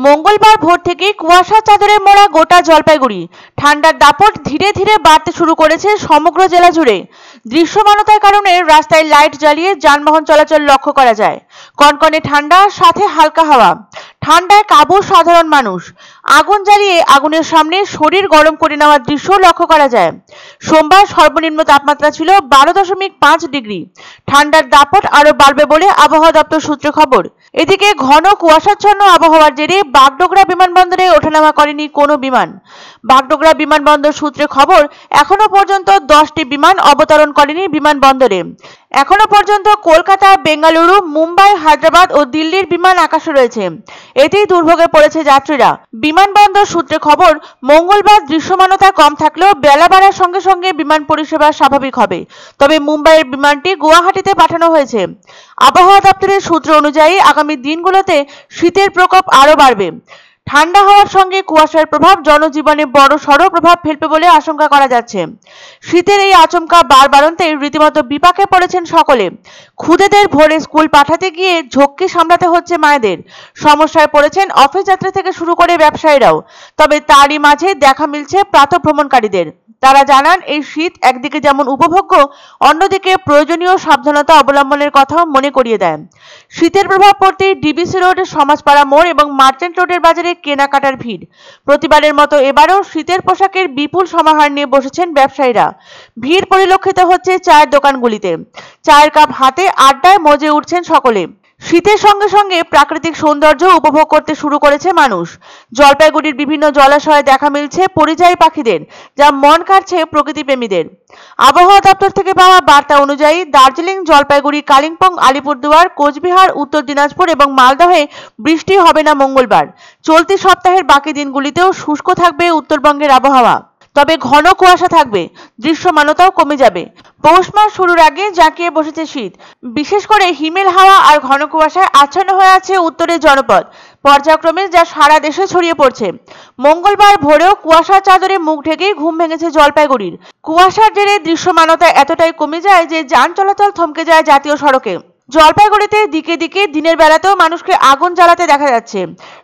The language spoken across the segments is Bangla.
মঙ্গলবার ভোর থেকে কুয়াশা চাদরে মোড়া গোটা জলপাইগুড়ি। ঠান্ডার দাপট ধীরে ধীরে বাড়তে শুরু করেছে সমগ্র জেলা জুড়ে। দৃশ্যমানতার কারণে রাস্তায় লাইট জ্বালিয়ে যানবাহন চলাচল লক্ষ্য করা যায়। কনকনে ঠান্ডা, সাথে হালকা হাওয়া। ঠান্ডায় কাবু সাধারণ মানুষ। আগুন জ্বালিয়ে আগুনের সামনে শরীর গরম করে নেওয়ার দৃশ্য লক্ষ্য করা যায়। সোমবার সর্বনিম্ন তাপমাত্রা ছিল 12.5 ডিগ্রি। ঠান্ডার দাপট আরো বাড়বে বলে আবহাওয়া দপ্তর সূত্রে খবর। এদিকে ঘন কুয়াশাচ্ছন্ন আবহাওয়ার জেরে বাগডোগরা বিমানবন্দরে ওঠানামা করেনি কোনো বিমান। বাগডোগরা বিমানবন্দর সূত্রে খবর, এখনো পর্যন্ত 10টি বিমান অবতরণ করেনি বিমানবন্দরে। এখনো পর্যন্ত কলকাতা, বেঙ্গালুরু, মুম্বাই, হায়দ্রাবাদ ও দিল্লির বিমান আকাশে রয়েছে। এতেই দুর্ভোগে পড়েছে যাত্রীরা। বিমানবন্দর সূত্রে খবর, মঙ্গলবার দৃশ্যমানতা কম থাকলেও বেলা বাড়ার সঙ্গে সঙ্গে বিমান পরিষেবা স্বাভাবিক হবে। তবে মুম্বাইয়ের বিমানটি গুয়াহাটিতে পাঠানো হয়েছে। আবহাওয়া দপ্তরের সূত্র অনুযায়ী আগামী দিনগুলোতে শীতের প্রকোপ আরও বাড়বে। ঠান্ডা হওয়ার সঙ্গে কুয়াশার প্রভাব জনজীবনে বড়সড় প্রভাব ফেলবে বলে আশঙ্কা করা যাচ্ছে। শীতের এই আচমকা বাড়বাড়ন্তে রীতিমতো বিপাকে পড়েছেন সকলে। খুদেদের ভোরে স্কুল পাঠাতে গিয়ে ঝক্কি সামলাতে হচ্ছে মায়েদের। সমস্যায় পড়েছেন অফিস যাত্রী থেকে শুরু করে ব্যবসায়ীরাও। তবে তারই মাঝে দেখা মিলছে প্রাতঃভ্রমণকারীদের। তারা জানান, এই শীত একদিকে যেমন উপভোগ্য, অন্যদিকে প্রয়োজনীয় সাবধানতা অবলম্বনের কথাও মনে করিয়ে দেয়। শীতের প্রভাব পড়তেই ডিবিসি রোড, সমাজপাড়া মোড় এবং মার্চেন্ট রোডের বাজারে কেনাকাটার ভিড়। প্রতিবারের মতো এবারও শীতের পোশাকের বিপুল সমাহার নিয়ে বসেছেন ব্যবসায়ীরা। ভিড় পরিলক্ষিত হচ্ছে চায়ের দোকানগুলিতে। চায়ের কাপ হাতে আড্ডায় মজে উঠছেন সকলে। শীতের সঙ্গে সঙ্গে প্রাকৃতিক সৌন্দর্য উপভোগ করতে শুরু করেছে মানুষ। জলপাইগুড়ির বিভিন্ন জলাশয়ে দেখা মিলছে পরিযায়ী পাখিদের, যা মন কাড়ছে প্রকৃতিপ্রেমীদের। আবহাওয়া দপ্তর থেকে পাওয়া বার্তা অনুযায়ী দার্জিলিং, জলপাইগুড়ি, কালিম্পং, আলিপুরদুয়ার, কোচবিহার, উত্তর দিনাজপুর এবং মালদহে বৃষ্টি হবে না মঙ্গলবার। চলতি সপ্তাহের বাকি দিনগুলিতেও শুষ্ক থাকবে উত্তরবঙ্গের আবহাওয়া। তবে ঘন কুয়াশা থাকবে, দৃশ্যমানতাও কমে যাবে। পৌষ মাস শুরুর আগে জাঁকিয়ে বসেছে শীত। বিশেষ করে হিমেল হাওয়া আর ঘন কুয়াশায় আচ্ছন্ন হয়ে আছে উত্তরের জনপদ পর্যায়ক্রমে, যা সারা দেশে ছড়িয়ে পড়ছে। মঙ্গলবার ভোরেও কুয়াশার চাদরে মুখ ঢেকেই ঘুম ভেঙেছে জলপাইগুড়ির। কুয়াশার জেরে দৃশ্যমানতা এতটাই কমে যায় যে যান চলাচল থমকে যায় জাতীয় সড়কে। জলপাইগুড়িতে দিকে দিকে দিনের বেলাতেও মানুষকে আগুন জ্বালাতে দেখা যাচ্ছে।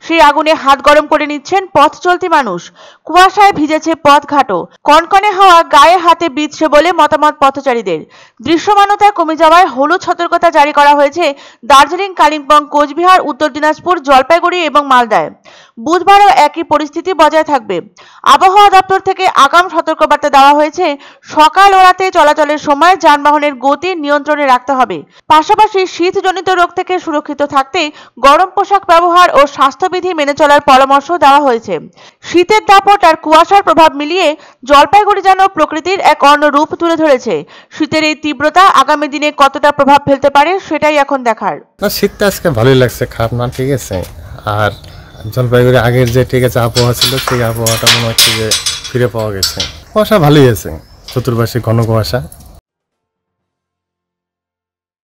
সেই আগুনে হাত গরম করে নিচ্ছেন পথ চলতি মানুষ। কুয়াশায় ভিজেছে পথঘাটও। কনকনে হাওয়া গায়ে হাতে বিঁধছে বলে মতামত পথচারীদের। দৃশ্যমানতা কমে যাওয়ায় হলুদ সতর্কতা জারি করা হয়েছে দার্জিলিং, কালিম্পং, কোচবিহার, উত্তর দিনাজপুর, জলপাইগুড়ি এবং মালদায়। বুধবারও একই পরিস্থিতি বজায় থাকবে। আবহাওয়া দপ্তর থেকে আগাম সতর্কবার্তা দেওয়া হয়েছে। সকাল ও রাতে চলাচলের সময় যানবাহনের গতি নিয়ন্ত্রণে রাখতে হবে। পাশাপাশি শীতজনিত রোগ থেকে সুরক্ষিত থাকতে গরম পোশাক ব্যবহার ও স্বাস্থ্যবিধি মেনে চলার পরামর্শ দেওয়া হয়েছে। শীতের দাপট আর কুয়াশার প্রভাব মিলিয়ে জলপাইগুড়ি যেন প্রকৃতির এক অন্য রূপ তুলে ধরেছে। শীতের এই তীব্রতা আগামী দিনে কতটা প্রভাব ফেলতে পারে সেটাই এখন দেখার। শীতটা আজকে ভালোই লাগছে, খারাপ না, ঠিক আছে। আর জলপাইগুড়ি আগের যে ঠিক আছে আবহাওয়া ছিল, সেই আবহাওয়াটা মনে হচ্ছে যে ফিরে পাওয়া গেছে। কুয়াশা ভালোই আছে, চতুর্পাশে ঘন কুয়াশা।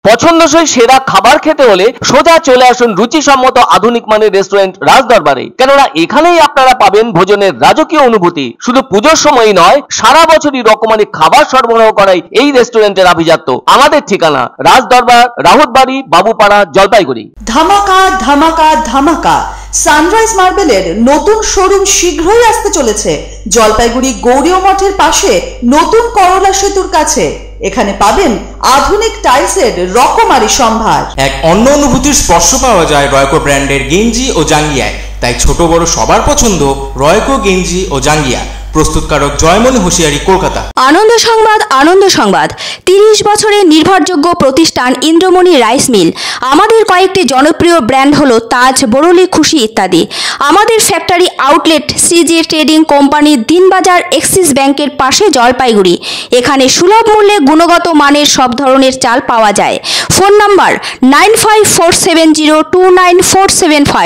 পছন্দসই সেরা খাবার খেতে হলে সোজা চলে আসুন রুচিসম্মত আধুনিক মানের রেস্টুরেন্ট রাজদরবারে। কেননা এখানেই আপনারা পাবেন ভোজনের রাজকীয় অনুভূতি। শুধু পুজোর সময়ই নয়, সারা বছরই রকমারি খাবার সরবরাহ করাই এই রেস্টুরেন্টের আভিজাত্য। আমাদের ঠিকানা রাজদরবার, রাহুতবাড়ি, বাবুপাড়া, জলপাইগুড়ি। ধামাকা ধামাকা ধামাকা! সানরাইজ মার্বেলের নতুন শোরুম শীঘ্রই আসতে চলেছে জলপাইগুড়ি গৌরীয় মঠের পাশে নতুন করলা সেতুর কাছে। এখানে পাবেন আধুনিক টাইলসের রকমারি সম্ভার। এক অন্য অনুভূতির স্পর্শ পাওয়া যায় রয়কো ব্র্যান্ডের গেঞ্জি ও জাঙ্গিয়ায়। তাই ছোট বড় সবার পছন্দ রয়কো গেঞ্জি ও জাঙ্গিয়া। প্রস্তুতকারক জয়মনি হোশিয়ারি, কলকাতা। আনন্দ সংবাদ, আনন্দ সংবাদ। 30 বছরের নির্ভরযোগ্য প্রতিষ্ঠান ইন্দ্রমণি রাইস মিল। আমাদের কয়েকটি জনপ্রিয় ব্র্যান্ড হলো তাজ, বরলি, খুশি ইত্যাদি। আমাদের factory outlet CG trading company, Dinbazar, axis ব্যাংকের পাশে, জলপাইগুড়ি। এখানে সুলভ মূল্যে গুণগত মানের সব ধরনের চাল পাওয়া যায়। Phone number 9547029475।